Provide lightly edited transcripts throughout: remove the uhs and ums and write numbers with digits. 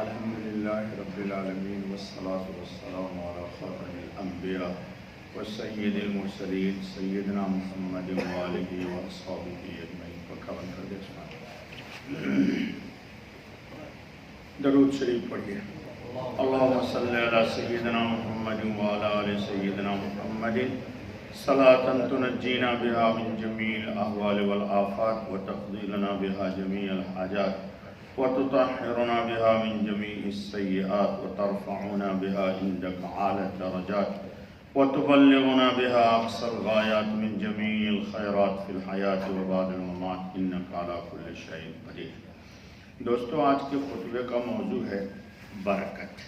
الحمدللہ رب العالمین والصلاة والسلام علی خاتم الانبیاء والسید المرسلین سیدنا محمد وآلہ واصحابہ اجمعین۔ پکا بند کر دے درود شریف پڑھیے۔ اللہم صلی علی سیدنا محمد وعلی آل سیدنا محمد صلاة تنجینا بها من جمیع الاحوال والآفات وتقضی لنا بها جمیع الحاجات وتطهرنا بها من جميع السيئات وترفعنا بها عندك أعلى الدرجات وتبلغنا بها أقصى الغايات من جميع الخيرات في الحياة وبعد الممات إنك على كل شيء قدير۔ دوستو، آج کے خطبے کا موضوع ہے برکت۔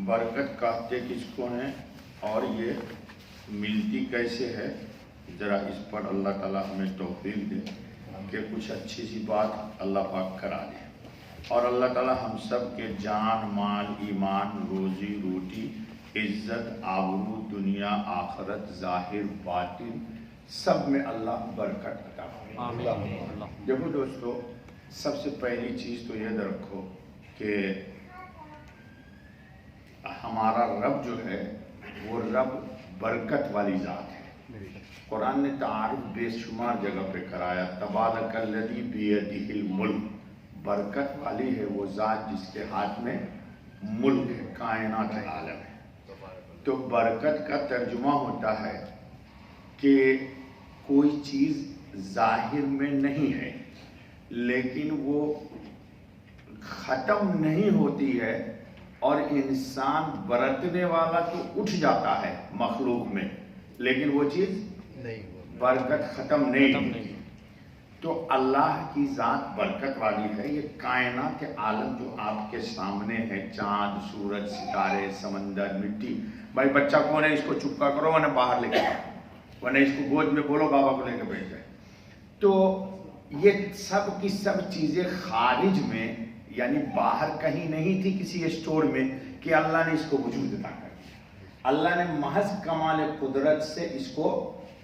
برکت کہتے کس کو ہیں اور یہ ملتی کیسے ہے؟ ذرا اس پر اللہ تعالیٰ ہمیں توفیق دے کہ کچھ اچھی سی بات اللہ پاک کرا دے، اور اللہ تعالیٰ ہم سب کے جان مال ایمان روزی روٹی عزت آبرو دنیا آخرت ظاہر باطن سب میں اللہ برکت عطا فرمائے۔ دیکھو دوستو، سب سے پہلی چیز تو یہ رکھو کہ ہمارا رب جو ہے وہ رب برکت والی ذات ہے۔ قرآن نے تعارف بے شمار جگہ پہ کرایا، تبارک الذی بیدہ الملک، برکت والی ہے وہ ذات جس کے ہاتھ میں ملک ہے، کائنات عالم ہے۔ تو برکت کا ترجمہ ہوتا ہے کہ کوئی چیز ظاہر میں نہیں ہے لیکن وہ ختم نہیں ہوتی ہے، اور انسان برتنے والا تو اٹھ جاتا ہے مخلوق میں لیکن وہ چیز برکت ختم نہیں ہوتی۔ تو اللہ کی ذات برکت والی ہے۔ یہ کائنات عالم جو آپ کے سامنے ہے، چاند سورج ستارے سمندر مٹی، بھائی بچہ کون ہے اس کو چپکا کرو ورنہ باہر لے کے جاؤ، ورنہ اس کو گود میں بولو بابا کو لے کے بیٹھ جائے۔ تو یہ سب کی سب چیزیں خارج میں یعنی باہر کہیں نہیں تھی کسی اسٹور میں کہ اللہ نے اس کو وجود عطا کر دیا۔ اللہ نے محض کمال قدرت سے اس کو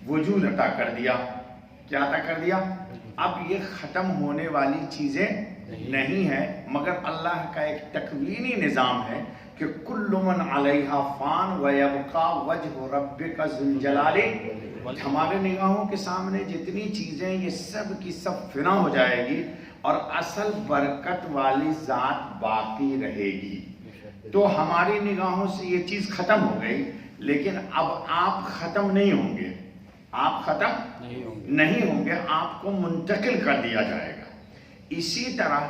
وجود عطا کر دیا۔ کیا عطا کر دیا؟ اب یہ ختم ہونے والی چیزیں نہیں ہیں، مگر اللہ کا ایک تکوینی نظام ہے کہ کل من علیہا فان ویبقا وجہ ربک ذو الجلال۔ ہمارے نگاہوں کے سامنے جتنی چیزیں یہ سب کی سب فنا ہو جائے گی اور اصل برکت والی ذات باقی رہے گی۔ تو ہماری نگاہوں سے یہ چیز ختم ہو گئی، لیکن اب آپ ختم نہیں ہوں گے، آپ ختم نہیں ہوں گے، آپ کو منتقل کر دیا جائے گا۔ اسی طرح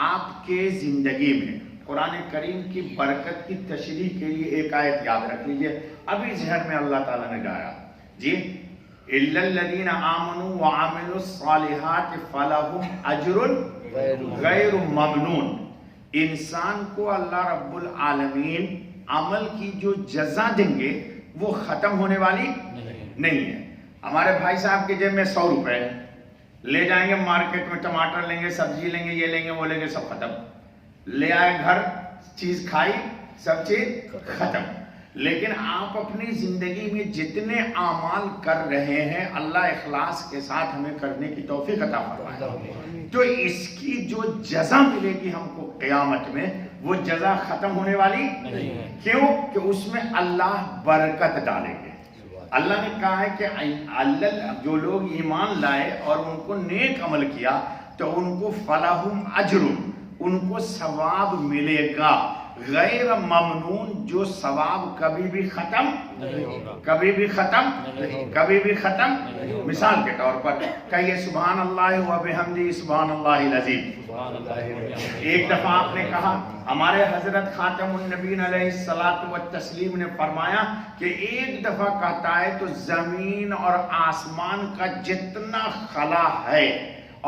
آپ کے زندگی میں قرآن کریم کی برکت کی تشریح کے لیے ایک آیت یاد رکھ لیجئے، ابھی ذہن میں اللہ تعالیٰ نے لایا جی، اِلَّا الَّذِينَ آمَنُوا وَعَمِلُوا الصَّالِحَاتِ فَلَهُمْ أَجْرٌ غَيْرُ مَمْنُونٍ۔ انسان کو اللہ رب العالمین عمل کی جو جزا دیں گے وہ ختم ہونے والی نہیں ہے۔ ہمارے بھائی صاحب کے جیب میں 100 روپے لے جائیں گے مارکیٹ میں، ٹماٹر لیں گے سبزی لیں گے یہ لیں گے وہ لیں گے، سب ختم۔ لے آئے گھر چیز کھائی سب چیز ختم۔ لیکن آپ اپنی زندگی میں جتنے اعمال کر رہے ہیں اللہ اخلاص کے ساتھ ہمیں کرنے کی توفیق عطا فرمائے، تو اس کی جو جزا ملے گی ہم کو قیامت میں وہ جزا ختم ہونے والی نہیں ہے۔ کیوں کہ اس میں اللہ برکت ڈالیں گے۔ اللہ نے کہا ہے کہ اللہ جو لوگ ایمان لائے اور ان کو نیک عمل کیا تو ان کو فلاحم اجر، ان کو ثواب ملے گا غیر ممنون، جو ثواب کبھی بھی ختم نہیں ہوگا، کبھی بھی ختم کبھی بھی ختم۔ مثال کے طور پر کہیے سبحان اللہ و بحمدہ سبحان اللہ العظیم۔ ایک دفعہ آپ نے کہا، ہمارے حضرت خاتم النبیین علیہ الصلاۃ والتسلیم نے فرمایا کہ ایک دفعہ کہتا ہے تو زمین اور آسمان کا جتنا خلا ہے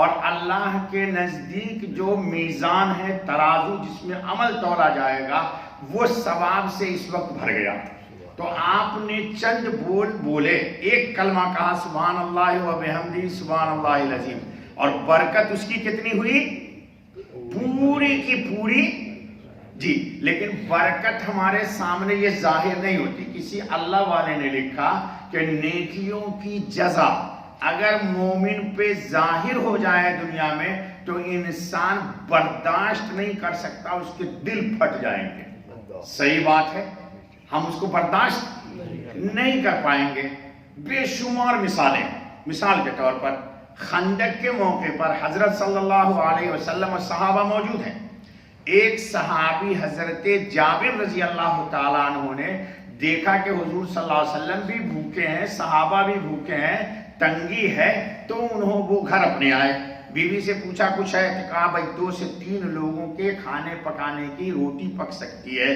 اور اللہ کے نزدیک جو میزان ہے ترازو جس میں عمل تولا جائے گا وہ ثواب سے اس وقت بھر گیا۔ تو آپ نے چند بولے، ایک کلمہ کہا سبحان اللہ و بحمدہ سبحان اللہ العظیم، اور برکت اس کی کتنی ہوئی؟ پوری کی پوری جی۔ لیکن برکت ہمارے سامنے یہ ظاہر نہیں ہوتی۔ کسی اللہ والے نے لکھا کہ نیکیوں کی جزا اگر مومن پہ ظاہر ہو جائے دنیا میں تو انسان برداشت نہیں کر سکتا، اس کے دل پھٹ جائیں گے. صحیح بات ہے، ہم اس کو برداشت نہیں کر پائیں گے. بے شمار مثالیں. مثال کے طور پر خندق کے موقع پر حضرت صلی اللہ علیہ وسلم اور صحابہ موجود ہیں. ایک صحابی حضرت جابر رضی اللہ تعالیٰ عنہ نے دیکھا کہ حضور صلی اللہ علیہ وسلم بھی بھوکے ہیں، صحابہ بھی بھوکے ہیں، تنگی ہے، تو وہ گھر اپنے آئے. بیوی سے پوچھا کچھ ہے؟ تو کہا بھائی 2 سے 3 لوگوں کے کھانے پکانے کی روٹی پک سکتی ہے.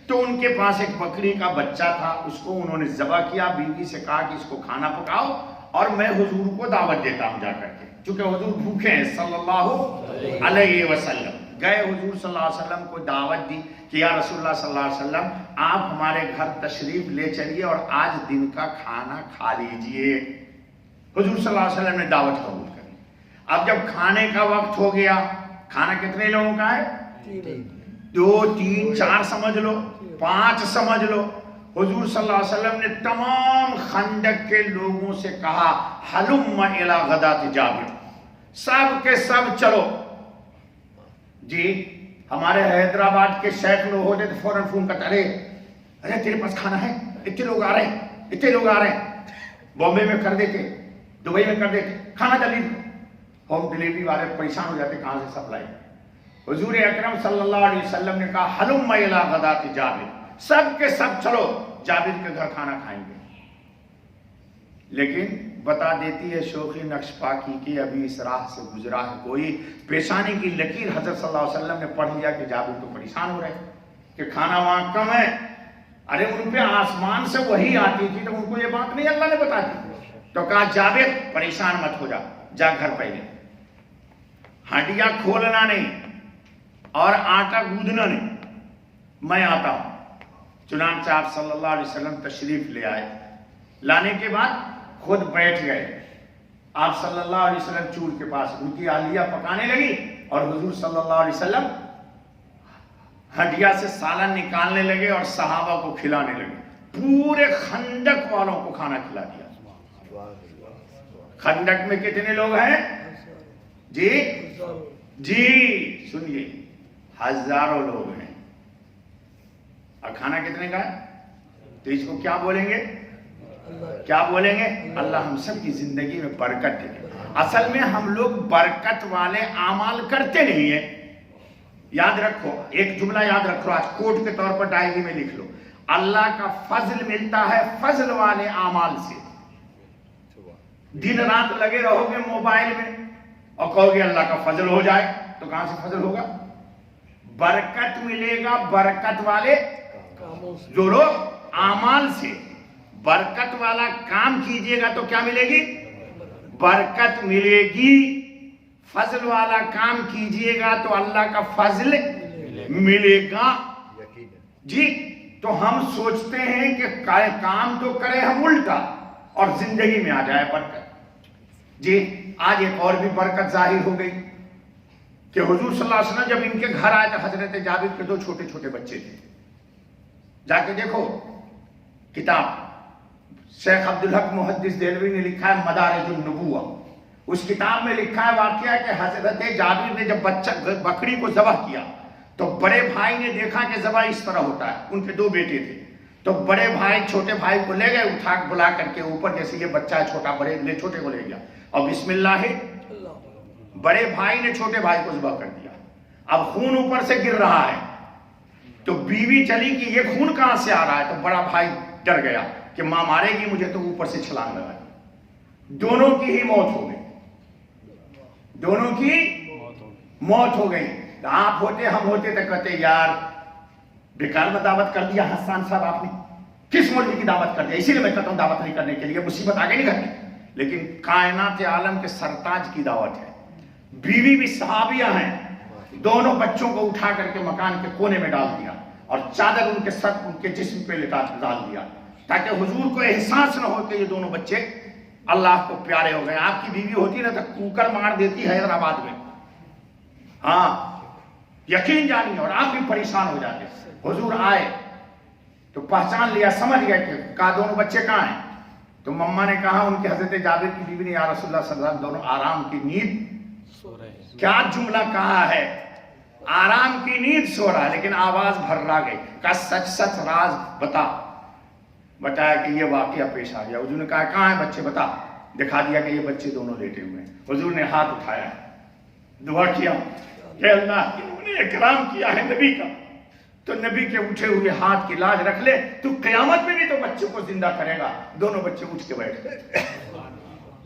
تو ان کے پاس ایک بکری کا بچہ تھا، اس کو انہوں نے ذبح کیا. بیوی سے کہا کہ اس کو کھانا پکاؤ اور میں حضور کو دعوت دیتا ہوں جا کر کے، چونکہ حضور بھوکے ہیں صلی اللہ علیہ وسلم. گئے حضور صلی اللہ علیہ وسلم کو دعوت دی کہ یا رسول اللہ صلی اللہ علیہ وسلم آپ ہمارے گھر تشریف لے چلیے اور آج دن کا کھانا کھا لیجئے. حضور صلی اللہ علیہ وسلم نے دعوت قبول کری. اب جب کھانے کا وقت ہو گیا، کھانا کتنے لوگوں کا ہے؟ 2 3 4 سمجھ لو، 5 سمجھ لو. حضور صلی اللہ علیہ وسلم نے تمام خندق کے لوگوں سے کہا حلم الی غدات جابر، سب کے سب چلو. جی ہمارے حیدرآباد کے شیخ لوگ ہوتے تو فوراً فون کرتے، ارے تیرے پاس کھانا ہے، اتنے لوگ آ رہے ہیں، اتنے لوگ آ رہے ہیں. بامبے میں کر دیتے، دبئی میں کر دیتے، کھانا جلدی. ہوم ڈلیوری والے پریشان ہو جاتے کہاں سے سپلائی. حضور اکرم صلی اللہ علیہ وسلم نے کہا حلم الی غدات جابر، سب کے سب چلو جابر کے گھر کھانا کھائیں گے. لیکن بتا دیتی ہے شوخی نقش پاکی کی ابھی اس راہ سے گزرا ہے کوئی، پیشانی کی لکیر حضرت صلی اللہ علیہ وسلم نے پڑھ لیا کہ جابر تو پریشان ہو رہے کہ کھانا وہاں کم ہے. ارے ان پہ آسمان سے وہی آتی تھی تو ان کو یہ بات نہیں اللہ نے بتا دی. تو کہا جابر پریشان مت ہو جا گھر پہلے، ہڈیاں کھولنا نہیں اور آٹا گودنا نہیں، میں آتا ہوں. چنانچہ آپ صلی اللہ علیہ وسلم تشریف لے آئے. لانے کے بعد خود بیٹھ گئے. آپ صلی اللہ علیہ وسلم چور کے پاس ان کی آلیہ پکانے لگی اور حضور صلی اللہ علیہ وسلم ہڈیا سے سالن نکالنے لگے اور صحابہ کو کھلانے لگے. پورے خندق والوں کو کھانا کھلا دیا. خندق میں کتنے لوگ ہیں جی سنیے، ہزاروں لوگ ہیں اور کھانا کتنے کا ہے؟ تو اس کو کیا بولیں گے؟ کیا بولیں گے؟ اللہ ہم سب کی زندگی میں برکت دے. اصل میں ہم لوگ برکت والے اعمال کرتے نہیں ہیں. یاد رکھو، ایک جملہ یاد رکھو، آج کوٹ کے طور پر ڈائری میں لکھ لو، اللہ کا فضل ملتا ہے فضل والے اعمال سے. دن رات لگے رہو گے موبائل میں اور کہو گے اللہ کا فضل ہو جائے، تو کہاں سے فضل ہوگا؟ برکت ملے گا برکت والے جو لوگ اعمال سے. برکت والا کام کیجئے گا تو کیا ملے گی؟ برکت ملے گی. فضل والا کام کیجئے گا تو اللہ کا فضل ملے گا. جی تو ہم سوچتے ہیں کہ کام تو کرے ہم الٹا اور زندگی میں آ جائے برکت. جی آج ایک اور بھی برکت ظاہر ہو گئی کہ حضور صلی اللہ علیہ وسلم جب ان کے گھر آئے تو حضرت جابر کے 2 چھوٹے چھوٹے بچے تھے. جا کے دیکھو کتاب شیخ عبدالحق محدث دہلوی نے لکھا ہے مدارج النبوہ. اس کتاب میں لکھا ہے واقعہ کہ حضرت جابر نے جب بکری کو ذبح کیا تو بڑے بھائی نے دیکھا کہ ذبح اس طرح ہوتا ہے. ان کے 2 بیٹے تھے تو بڑے بھائی چھوٹے بھائی کو لے گئے اٹھا بلا کر کے اوپر، جیسے یہ بچہ ہے چھوٹا، بڑے لے چھوٹے کو لے گیا اور بسم اللہ ہے. بڑے بھائی نے چھوٹے بھائی کو ذبح کر دیا. اب خون اوپر سے گر رہا ہے تو بیوی چلی کہ یہ خون کہاں سے آ رہا ہے. تو بڑا بھائی ڈر گیا کہ ماں مارے گی مجھے، تو اوپر سے چھلانگ لگا. دونوں کی ہی موت ہو گئی. دونوں کی موت ہو گئی. آپ ہوتے ہم ہوتے تو کہتے یار بیکار میں دعوت کر دیا حسان صاحب، آپ نے کس مولوی کی دعوت کر دیا، اسی لیے میں کہتا ہوں دعوت نہیں کرنے کے لیے، مصیبت آگے نہیں کرنی. لیکن کائنات عالم کے سرتاج کی دعوت ہے. بیوی بھی صحابیہ ہیں. دونوں بچوں کو اٹھا کر کے مکان کے کونے میں ڈال دیا اور چادر ان کے سر ان کے جسم پہ ڈال دیا تاکہ حضور کو احساس نہ ہو کہ یہ دونوں بچے اللہ کو پیارے ہو گئے. آپ کی بیوی ہوتی نا تو کوکر مار دیتی حیدرآباد میں، ہاں یقین جانی، اور آپ بھی پریشان ہو جاتے. حضور آئے تو پہچان لیا، سمجھ گئے کہ کہا دونوں بچے کہاں ہیں. تو مما نے کہا ان کے حضرت جابر کی بیوی نے یا رسول اللہ صلی اللہ علیہ وسلم دونوں آرام کی نیند کیا جملہ کہا ہے؟ آرام کی نیند سو رہا، لیکن آواز بھرا گئی، کہا سچ سچ راز بتا۔ بتایا کہ یہ واقعہ پیش آ گیا۔ حضور نے کہا کہاں ہیں بچے، بتا۔ دکھا دیا کہ یہ بچے دونوں لیٹے ہوئے ہیں۔ حضور نے ہاتھ اٹھایا، دعا کیا کہ اللہ انہوں نے اکرام کیا ہے نبی کا، تو نبی کے اٹھے ہوئے ہاتھ کی لاج رکھ لے، تو قیامت میں بھی تو بچوں کو زندہ کرے گا۔ دونوں بچے اٹھ کے بیٹھ گئے۔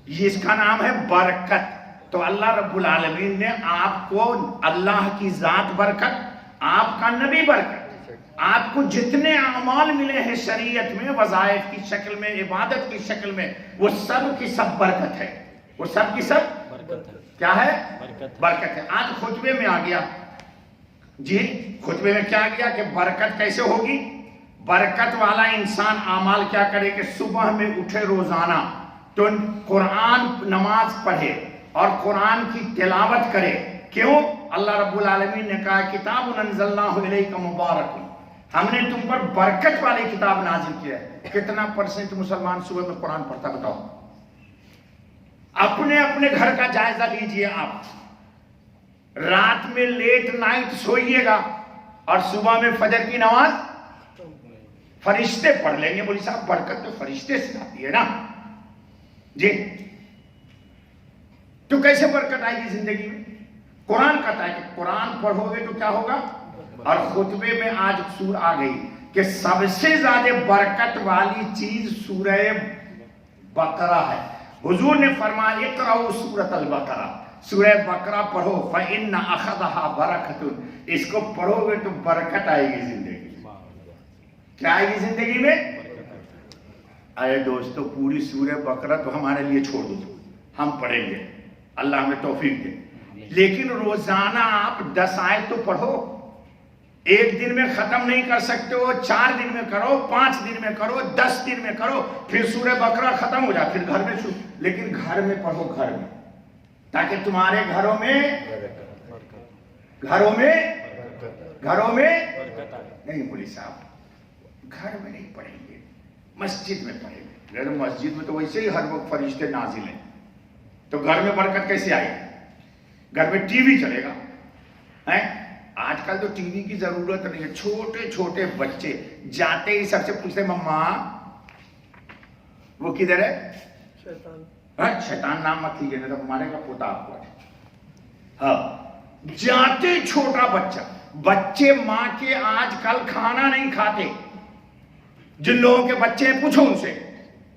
یہ اس کا نام ہے برکت۔ تو اللہ رب العالمین نے آپ کو اللہ کی ذات برکت، آپ کا نبی برکت، آپ کو جتنے اعمال ملے ہیں شریعت میں، وظائف کی شکل میں، عبادت کی شکل میں، وہ سب کی سب برکت ہے، وہ سب کی سب برکت ہے۔ کیا ہے؟ برکت ہے۔ آج خطبے میں آ گیا جی، خطبے میں کیا گیا کہ برکت کیسے ہوگی؟ برکت والا انسان اعمال کیا کرے کہ صبح میں اٹھے روزانہ تو قرآن نماز پڑھے اور قرآن کی تلاوت کرے۔ کیوں؟ اللہ رب العالمین نے کہا کتاب انزلناہ الیک مبارک، ہم نے تم پر برکت والی کتاب نازل کیا ہے۔ کتنا پرسنٹ مسلمان صبح میں قرآن پڑھتا بتاؤ؟ اپنے اپنے گھر کا جائزہ لیجئے۔ آپ رات میں لیٹ نائٹ سوئیے گا اور صبح میں فجر کی نماز فرشتے پڑھ لیں گے۔ بولی صاحب برکت تو فرشتے سے آتی ہے نا جی، تو کیسے برکت آئے گی زندگی میں؟ قرآن کہتا ہے کہ قرآن پڑھو گے تو کیا ہوگا؟ اور خطبے میں آج سور آ گئی کہ سب سے زیادہ برکت والی چیز سورہ بقرہ ہے۔ حضور نے فرمایا اقرأوا سورۃ البقرہ، سورہ بقرہ پڑھو، فإن أخذها برکۃ، اس کو پڑھو گے تو برکت آئے گی زندگی میں۔ کیا آئے گی زندگی میں؟ اے دوستو پوری سورہ بقرہ تو ہمارے لیے چھوڑ دو، ہم پڑھیں گے، اللہ ہمیں توفیق دے، لیکن روزانہ آپ 10 آیت تو پڑھو۔ ایک دن میں ختم نہیں کر سکتے ہو، 4 دن میں کرو، 5 دن میں کرو، 10 دن میں کرو، پھر سورہ بقرہ ختم ہو جائے، پھر گھر میں شروع، لیکن گھر میں پڑھو، گھر میں، تاکہ تمہارے گھروں میں نہیں بولی صاحب گھر میں نہیں پڑھیں گے، مسجد میں پڑھیں گے۔ غیر مسجد میں تو ویسے ہی ہر وقت فرشتے نازل ہیں، تو گھر میں برکت کیسے آئے گی؟ گھر میں ٹی وی چلے گا۔ آج کل تو ٹی وی کی ضرورت نہیں ہے، چھوٹے چھوٹے بچے جاتے ہی سب سے پوچھتے مما وہ کدھر ہے؟ شیطان نام مت لیجیے، نہیں تو مارے گا پوتا آپ کو۔ ہاں، جاتے چھوٹا بچہ، بچے ماں کے آج کل کھانا نہیں کھاتے۔ جن لوگوں کے بچے ہیں پوچھو ان سے،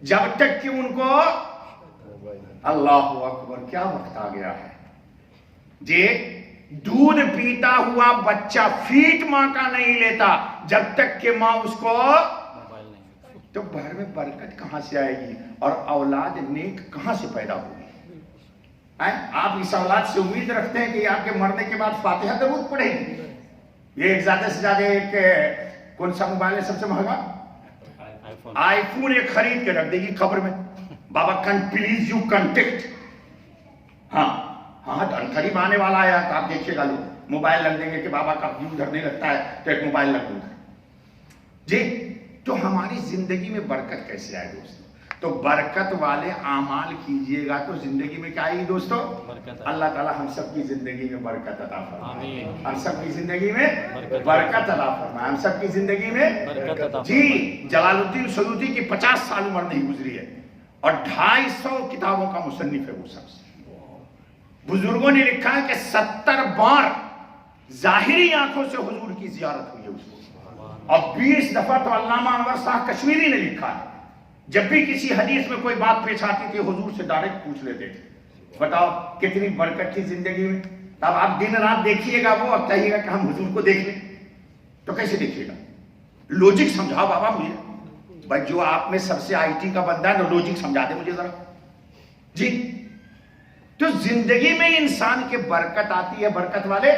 جب تک کہ ان کو اللہ اکبر، کیا وقت آ گیا ہے جی، دودھ پیتا ہوا بچہ فیٹ ماں کا نہیں لیتا جب تک کہ ماں اس کو، تو گھر میں برکت کہاں سے آئے گی اور اولاد نیک کہاں سے پیدا ہوگی؟ آپ اس اولاد سے امید رکھتے ہیں کہ آپ کے مرنے کے بعد فاتحہ درود پڑھے گی؟ یہ ایک زیادہ سے زیادہ ایک کون سا موبائل ہے سب سے مہنگا؟ آئی فون ایک خرید کے رکھ دے گی قبر میں، بابا کن پلیز یو کنٹیکٹ۔ ہاں ہاں، قریب آنے والا ہے تو آپ دیکھیے گا، لوگ موبائل رکھ دیں گے کہ بابا کا ویو ادھر نہیں لگتا ہے تو ایک موبائل رکھ دوں گا جی۔ تو ہماری زندگی میں برکت کیسے آئے دوستو؟ تو برکت والے اعمال کیجئے گا تو زندگی میں کیا آئے گی دوستو؟ اللہ تعالی ہم سب کی زندگی میں برکت عطا فرمائے، ہم سب کی زندگی میں برکت عطا فرمائے، ہم سب کی زندگی میں جی۔ جلال الدین سیوطی کی 50 سال عمر نہیں گزری ہے اور 250 کتابوں کا مصنف ہے وہ سب سے۔ بزرگوں نے لکھا ہے کہ 70 بار ظاہری آنکھوں سے حضور کی زیارت ہوئی ہے اس کو، اور 20 دفعہ تو علامہ انور شاہ کشمیری نے لکھا ہے جب بھی کسی حدیث میں کوئی بات پیش آتی تھی حضور سے ڈائریکٹ پوچھ لیتے تھے۔ بتاؤ کتنی برکت تھی زندگی میں۔ تب آپ دن رات دیکھیے گا وہ اور کہیے گا کہ ہم حضور کو دیکھ لیں، تو کیسے دیکھیے گا؟ لوجک سمجھاؤ بابا مجھے، بھائی جو آپ میں سب سے آئی ٹی کا بندہ ہے نا، لوجک سمجھا دے مجھے ذرا جی۔ تو زندگی میں انسان کے برکت آتی ہے، برکت والے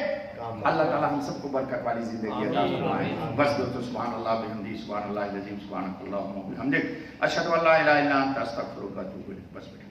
اللہ تعالیٰ ہم سب کو برکت والی زندگی عطا فرمائے۔ بس دوستو سبحان اللہ بحمدہ، سبحان اللہ العظیم، سبحانک اللہم وبحمدک، اشہد ان لا الہ الا انت استغفرک و اتوب الیک۔ بس بیٹھے